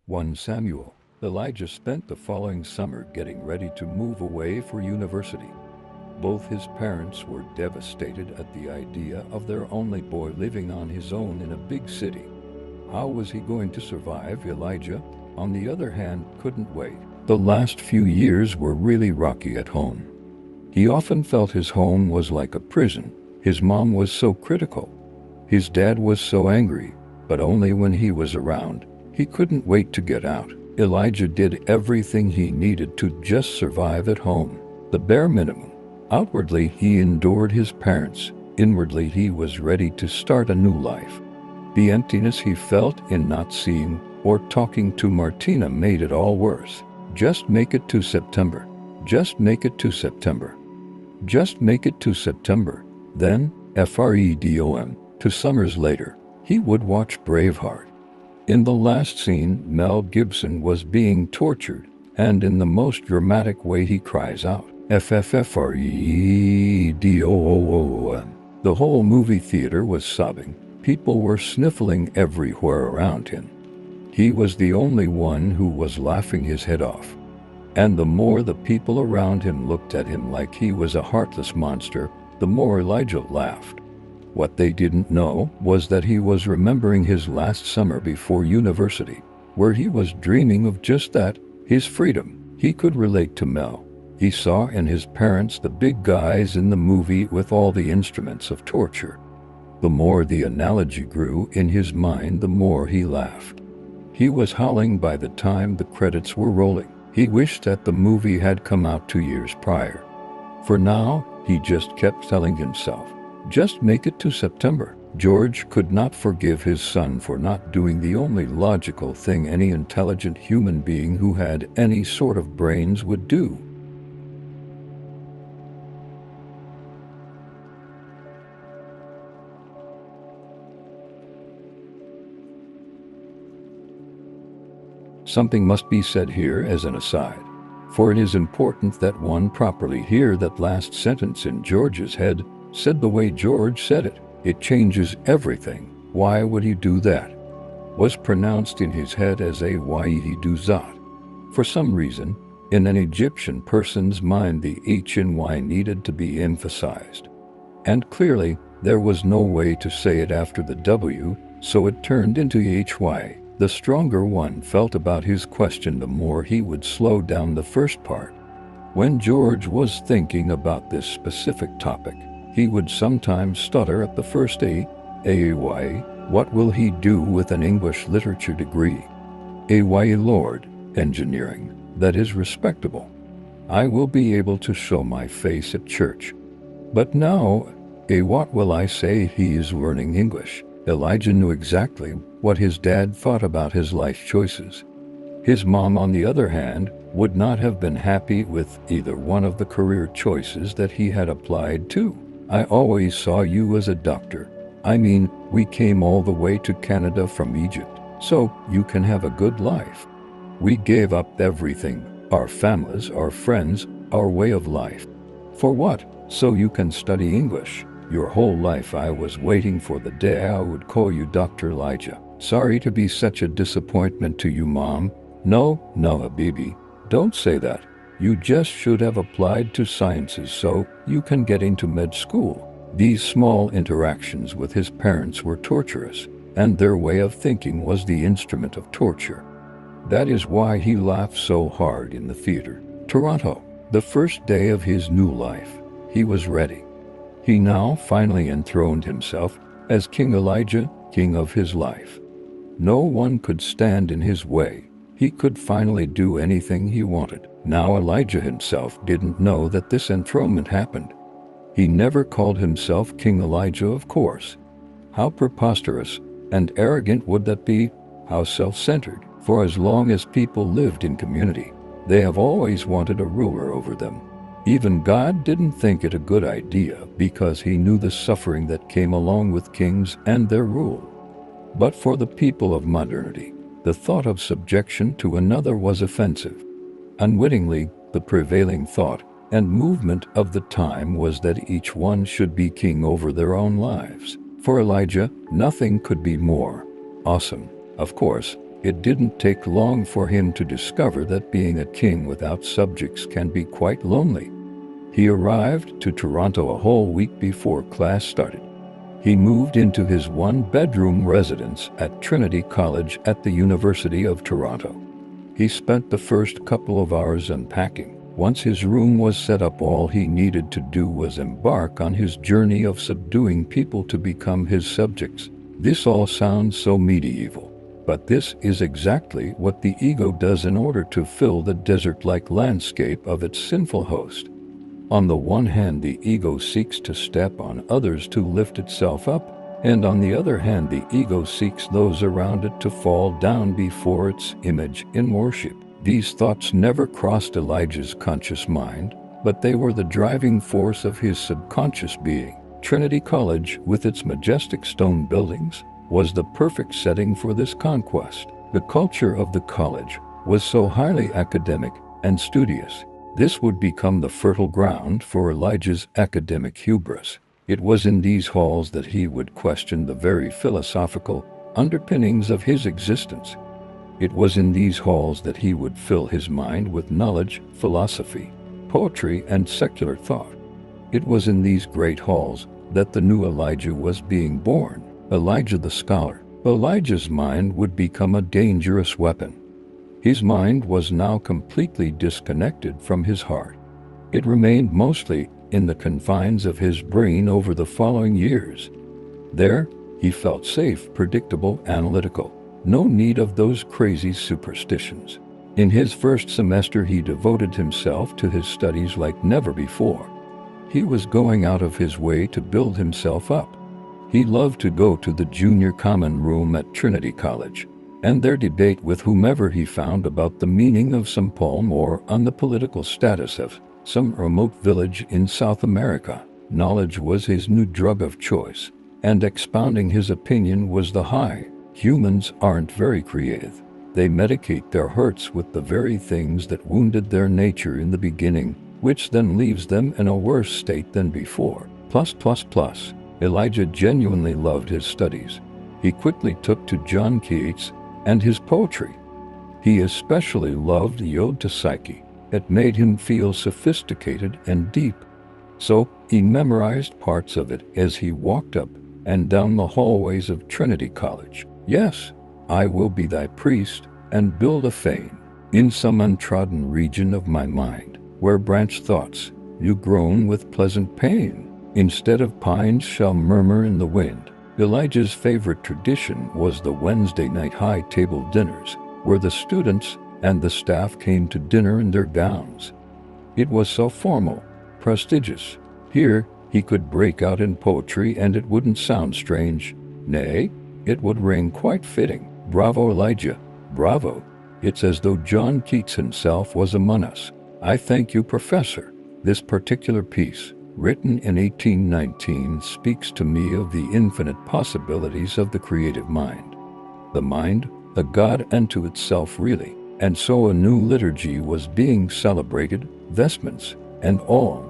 1 Samuel. Elijah spent the following summer getting ready to move away for university. Both his parents were devastated at the idea of their only boy living on his own in a big city. How was he going to survive? Elijah, on the other hand, couldn't wait. The last few years were really rocky at home. He often felt his home was like a prison. His mom was so critical. His dad was so angry, but only when he was around. He couldn't wait to get out. Elijah did everything he needed to just survive at home, the bare minimum. Outwardly, he endured his parents. Inwardly, he was ready to start a new life. The emptiness he felt in not seeing or talking to Martina made it all worse. Just make it to September. Just make it to September. Just make it to September. Then, FREDOM, 2 summers later, he would watch Braveheart. In the last scene, Mel Gibson was being tortured, and in the most dramatic way he cries out, FFFREDOOM. The whole movie theater was sobbing. People were sniffling everywhere around him. He was the only one who was laughing his head off. And the more the people around him looked at him like he was a heartless monster, the more Elijah laughed. What they didn't know was that he was remembering his last summer before university, where he was dreaming of just that, his freedom. He could relate to Mel. He saw in his parents the big guys in the movie with all the instruments of torture. The more the analogy grew in his mind, the more he laughed. He was howling by the time the credits were rolling. He wished that the movie had come out 2 years prior. For now, he just kept telling himself, just make it to September. George could not forgive his son for not doing the only logical thing any intelligent human being who had any sort of brains would do. Something must be said here as an aside, for it is important that one properly hear that last sentence in George's head, said the way George said it. It changes everything. Why would he do that? Was pronounced in his head as a why he do that. For some reason, in an Egyptian person's mind, the H and Y needed to be emphasized. And clearly, there was no way to say it after the W, so it turned into HY. The stronger one felt about his question, the more he would slow down the first part. When George was thinking about this specific topic, he would sometimes stutter at the first AY. What will he do with an English literature degree? AY Lord, engineering. That is respectable. I will be able to show my face at church. But now, what will I say? He is learning English. Elijah knew exactly what his dad thought about his life choices. His mom, on the other hand, would not have been happy with either one of the career choices that he had applied to. I always saw you as a doctor. I mean, we came all the way to Canada from Egypt, so you can have a good life. We gave up everything, our families, our friends, our way of life. For what? So you can study English. Your whole life I was waiting for the day I would call you Dr. Elijah. Sorry to be such a disappointment to you, Mom. No, Habibi, don't say that. You just should have applied to sciences so you can get into med school. These small interactions with his parents were torturous, and their way of thinking was the instrument of torture. That is why he laughed so hard in the theater. Toronto, the first day of his new life. He was ready. He now finally enthroned himself as King Elijah, king of his life. No one could stand in his way. He could finally do anything he wanted. Now Elijah himself didn't know that this enthronement happened. He never called himself King Elijah, of course. How preposterous and arrogant would that be? How self-centered. For as long as people lived in community, they have always wanted a ruler over them. Even God didn't think it a good idea because he knew the suffering that came along with kings and their rule. But for the people of modernity, the thought of subjection to another was offensive. Unwittingly, the prevailing thought and movement of the time was that each one should be king over their own lives. For Elijah, nothing could be more awesome. Of course, It didn't take long for him to discover that being a king without subjects can be quite lonely. He arrived to Toronto a whole week before class started. He moved into his one-bedroom residence at Trinity College at the University of Toronto. He spent the first couple of hours unpacking. Once his room was set up, all he needed to do was embark on his journey of subduing people to become his subjects. This all sounds so medieval, but this is exactly what the ego does in order to fill the desert-like landscape of its sinful host. On the one hand, the ego seeks to step on others to lift itself up, and on the other hand, the ego seeks those around it to fall down before its image in worship. These thoughts never crossed Elijah's conscious mind, but they were the driving force of his subconscious being. Trinity College, with its majestic stone buildings, was the perfect setting for this conquest. The culture of the college was so highly academic and studious. This would become the fertile ground for Elijah's academic hubris. It was in these halls that he would question the very philosophical underpinnings of his existence. It was in these halls that he would fill his mind with knowledge, philosophy, poetry, and secular thought. It was in these great halls that the new Elijah was being born, Elijah the scholar. Elijah's mind would become a dangerous weapon. His mind was now completely disconnected from his heart. It remained mostly in the confines of his brain over the following years. There, he felt safe, predictable, analytical. No need of those crazy superstitions. In his first semester, he devoted himself to his studies like never before. He was going out of his way to build himself up. He loved to go to the junior common room at Trinity College, and there debate with whomever he found about the meaning of some poem or on the political status of some remote village in South America. Knowledge was his new drug of choice, and expounding his opinion was the high. Humans aren't very creative. They medicate their hurts with the very things that wounded their nature in the beginning, which then leaves them in a worse state than before. Elijah genuinely loved his studies. He quickly took to John Keats and his poetry. He especially loved the Ode to Psyche. It made him feel sophisticated and deep. So he memorized parts of it as he walked up and down the hallways of Trinity College. Yes, I will be thy priest and build a fane in some untrodden region of my mind, where branch thoughts you groan with pleasant pain. Instead of pines shall murmur in the wind. Elijah's favorite tradition was the Wednesday night high table dinners, where the students and the staff came to dinner in their gowns. It was so formal, prestigious. Here, he could break out in poetry and it wouldn't sound strange. Nay, it would ring quite fitting. Bravo, Elijah, bravo. It's as though John Keats himself was among us. I thank you, Professor. This particular piece, written in 1819, speaks to me of the infinite possibilities of the creative mind. The mind, a god unto itself really. And so a new liturgy was being celebrated, vestments and all.